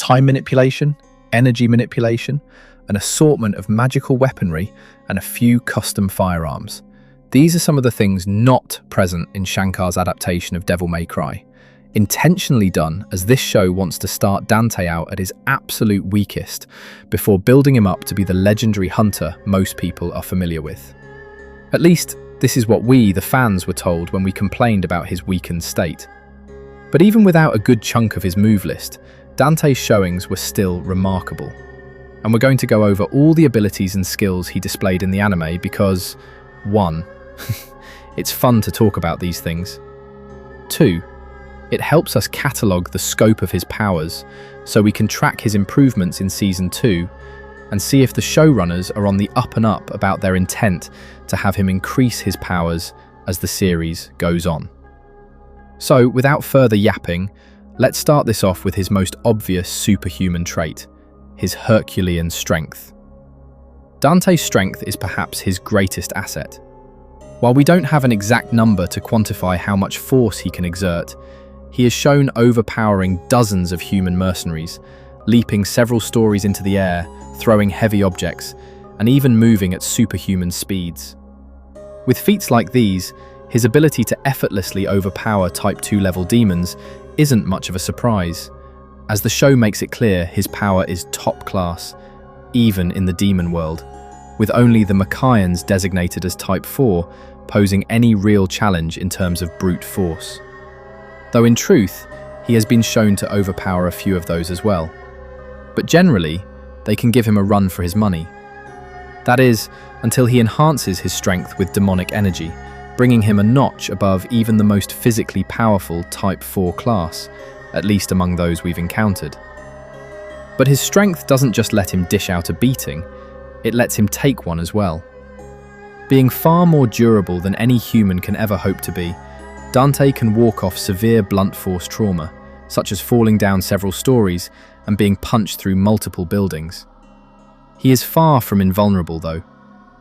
time manipulation, energy manipulation, an assortment of magical weaponry, and a few custom firearms. These are some of the things not present in Shankar's adaptation of Devil May Cry, intentionally done as this show wants to start Dante out at his absolute weakest before building him up to be the legendary hunter most people are familiar with. At least, this is what we, the fans, were told when we complained about his weakened state. But even without a good chunk of his move list, Dante's showings were still remarkable. And we're going to go over all the abilities and skills he displayed in the anime because 1. It's fun to talk about these things. 2. It helps us catalogue the scope of his powers so we can track his improvements in Season 2 and see if the showrunners are on the up and up about their intent to have him increase his powers as the series goes on. So, without further yapping, let's start this off with his most obvious superhuman trait, his Herculean strength. Dante's strength is perhaps his greatest asset. While we don't have an exact number to quantify how much force he can exert, he has shown overpowering dozens of human mercenaries, leaping several stories into the air, throwing heavy objects, and even moving at superhuman speeds. With feats like these, his ability to effortlessly overpower Type 2 level demons isn't much of a surprise. As the show makes it clear, his power is top class, even in the demon world, with only the Machians designated as Type 4 posing any real challenge in terms of brute force. Though in truth, he has been shown to overpower a few of those as well. But generally, they can give him a run for his money. That is, until he enhances his strength with demonic energy, bringing him a notch above even the most physically powerful Type 4 class, at least among those we've encountered. But his strength doesn't just let him dish out a beating, it lets him take one as well. Being far more durable than any human can ever hope to be, Dante can walk off severe blunt force trauma, such as falling down several stories and being punched through multiple buildings. He is far from invulnerable though,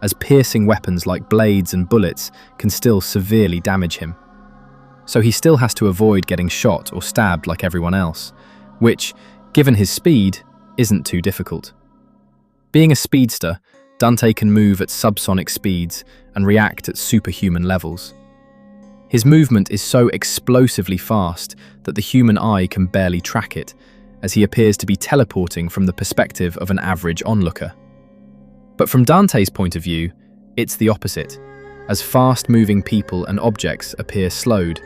as piercing weapons like blades and bullets can still severely damage him. So he still has to avoid getting shot or stabbed like everyone else, which, given his speed, isn't too difficult. Being a speedster, Dante can move at subsonic speeds and react at superhuman levels. His movement is so explosively fast that the human eye can barely track it, as he appears to be teleporting from the perspective of an average onlooker. But from Dante's point of view, it's the opposite, as fast-moving people and objects appear slowed,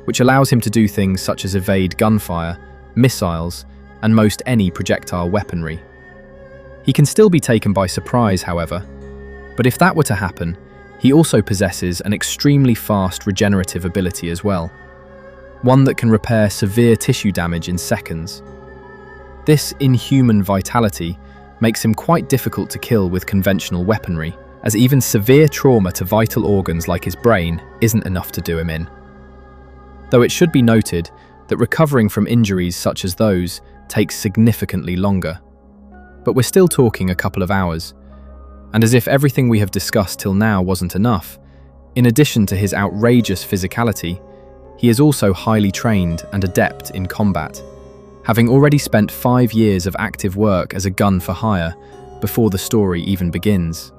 which allows him to do things such as evade gunfire, missiles, and most any projectile weaponry. He can still be taken by surprise, however, but if that were to happen, he also possesses an extremely fast regenerative ability as well, one that can repair severe tissue damage in seconds. This inhuman vitality makes him quite difficult to kill with conventional weaponry, as even severe trauma to vital organs like his brain isn't enough to do him in. Though it should be noted that recovering from injuries such as those takes significantly longer. But we're still talking a couple of hours, and as if everything we have discussed till now wasn't enough, in addition to his outrageous physicality, he is also highly trained and adept in combat, having already spent 5 years of active work as a gun for hire before the story even begins.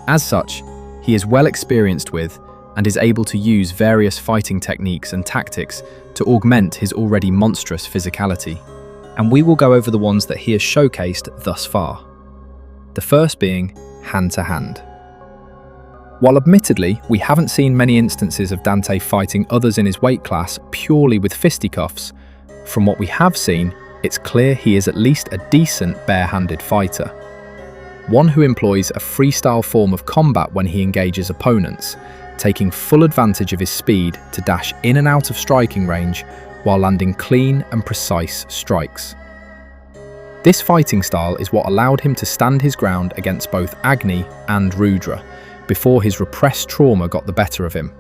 As such, he is well experienced with and is able to use various fighting techniques and tactics to augment his already monstrous physicality. And we will go over the ones that he has showcased thus far. The first being hand-to-hand. While admittedly, we haven't seen many instances of Dante fighting others in his weight class purely with fisticuffs, from what we have seen, it's clear he is at least a decent bare-handed fighter. One who employs a freestyle form of combat when he engages opponents, taking full advantage of his speed to dash in and out of striking range while landing clean and precise strikes. This fighting style is what allowed him to stand his ground against both Agni and Rudra, before his repressed trauma got the better of him.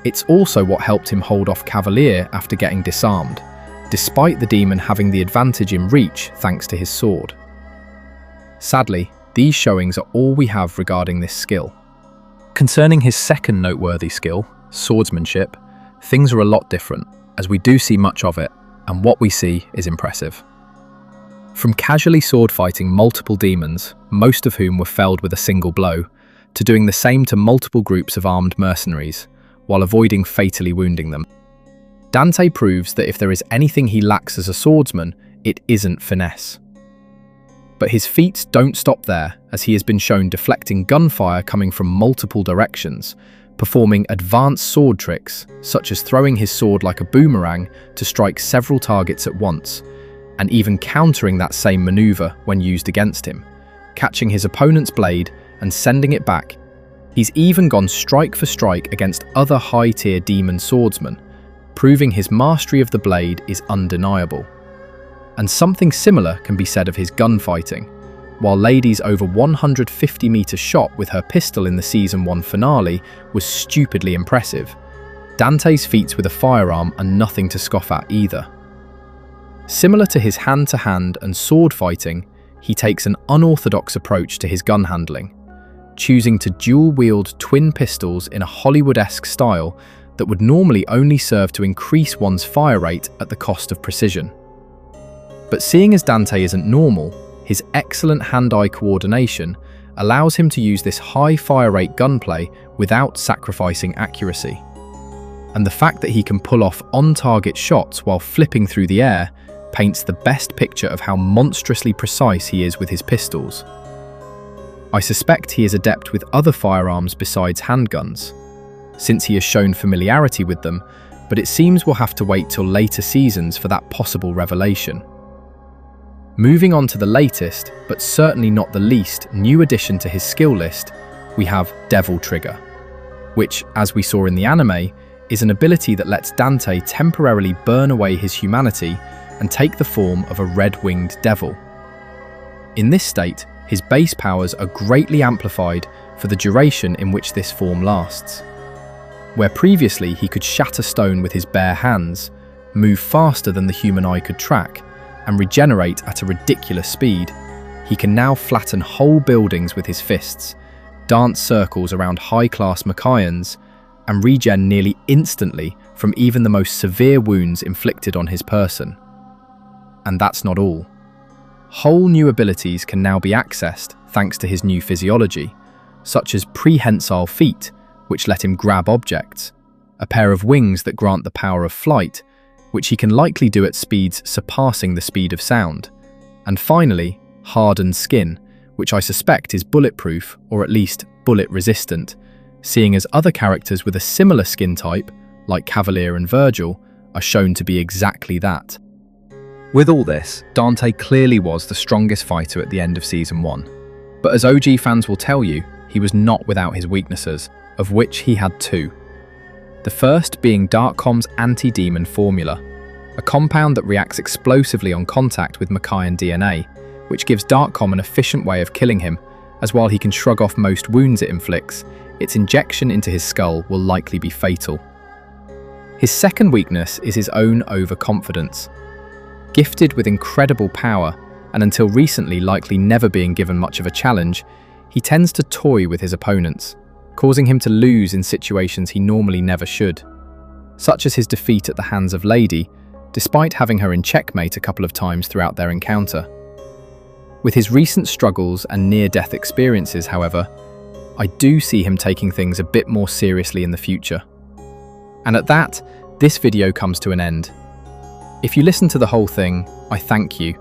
It's also what helped him hold off Cavalier after getting disarmed, despite the demon having the advantage in reach thanks to his sword. Sadly, these showings are all we have regarding this skill. Concerning his second noteworthy skill, swordsmanship, things are a lot different, as we do see much of it, and what we see is impressive. From casually sword fighting multiple demons, most of whom were felled with a single blow, to doing the same to multiple groups of armed mercenaries, while avoiding fatally wounding them. Dante proves that if there is anything he lacks as a swordsman, it isn't finesse. But his feats don't stop there, as he has been shown deflecting gunfire coming from multiple directions, performing advanced sword tricks, such as throwing his sword like a boomerang to strike several targets at once, and even countering that same maneuver when used against him, catching his opponent's blade and sending it back. He's even gone strike for strike against other high-tier demon swordsmen, proving his mastery of the blade is undeniable. And something similar can be said of his gunfighting. While Lady's over 150-meter shot with her pistol in the Season 1 finale was stupidly impressive, Dante's feats with a firearm are nothing to scoff at either. Similar to his hand-to-hand and sword fighting, he takes an unorthodox approach to his gun handling, choosing to dual-wield twin pistols in a Hollywood-esque style that would normally only serve to increase one's fire rate at the cost of precision. But seeing as Dante isn't normal, his excellent hand-eye coordination allows him to use this high fire rate gunplay without sacrificing accuracy. And the fact that he can pull off on-target shots while flipping through the air paints the best picture of how monstrously precise he is with his pistols. I suspect he is adept with other firearms besides handguns, since he has shown familiarity with them, but it seems we'll have to wait till later seasons for that possible revelation. Moving on to the latest, but certainly not the least, new addition to his skill list, we have Deviltrigger, which, as we saw in the anime, is an ability that lets Dante temporarily burn away his humanity and take the form of a red-winged devil. In this state, his base powers are greatly amplified for the duration in which this form lasts. Where previously he could shatter stone with his bare hands, move faster than the human eye could track, and regenerate at a ridiculous speed, he can now flatten whole buildings with his fists, dance circles around high-class Machians, and regen nearly instantly from even the most severe wounds inflicted on his person. And that's not all. Whole new abilities can now be accessed thanks to his new physiology, such as prehensile feet, which let him grab objects, a pair of wings that grant the power of flight, which he can likely do at speeds surpassing the speed of sound, and finally, hardened skin, which I suspect is bulletproof or at least bullet-resistant, seeing as other characters with a similar skin type, like Cavalier and Vergil, are shown to be exactly that. With all this, Dante clearly was the strongest fighter at the end of Season 1. But as OG fans will tell you, he was not without his weaknesses, of which he had two. The first being Darkcom's anti-demon formula, a compound that reacts explosively on contact with Machian DNA, which gives Darkcom an efficient way of killing him, as while he can shrug off most wounds it inflicts, its injection into his skull will likely be fatal. His second weakness is his own overconfidence. Gifted with incredible power, and until recently likely never being given much of a challenge, he tends to toy with his opponents, causing him to lose in situations he normally never should, such as his defeat at the hands of Lady, despite having her in checkmate a couple of times throughout their encounter. With his recent struggles and near-death experiences, however, I do see him taking things a bit more seriously in the future. And at that, this video comes to an end. If you listen to the whole thing, I thank you,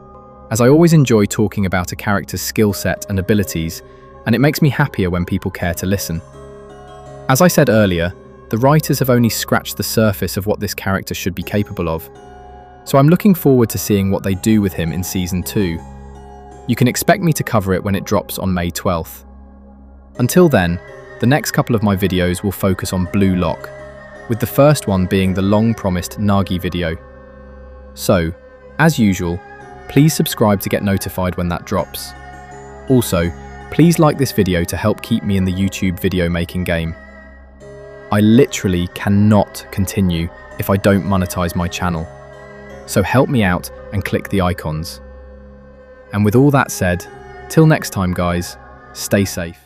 as I always enjoy talking about a character's skill set and abilities, and it makes me happier when people care to listen. As I said earlier, the writers have only scratched the surface of what this character should be capable of, so I'm looking forward to seeing what they do with him in Season 2. You can expect me to cover it when it drops on May 12th. Until then, the next couple of my videos will focus on Blue Lock, with the first one being the long-promised Nagi video. So, as usual, please subscribe to get notified when that drops. Also, please like this video to help keep me in the YouTube video making game. I literally cannot continue if I don't monetize my channel, so help me out and click the icons. And with all that said, till next time guys, stay safe.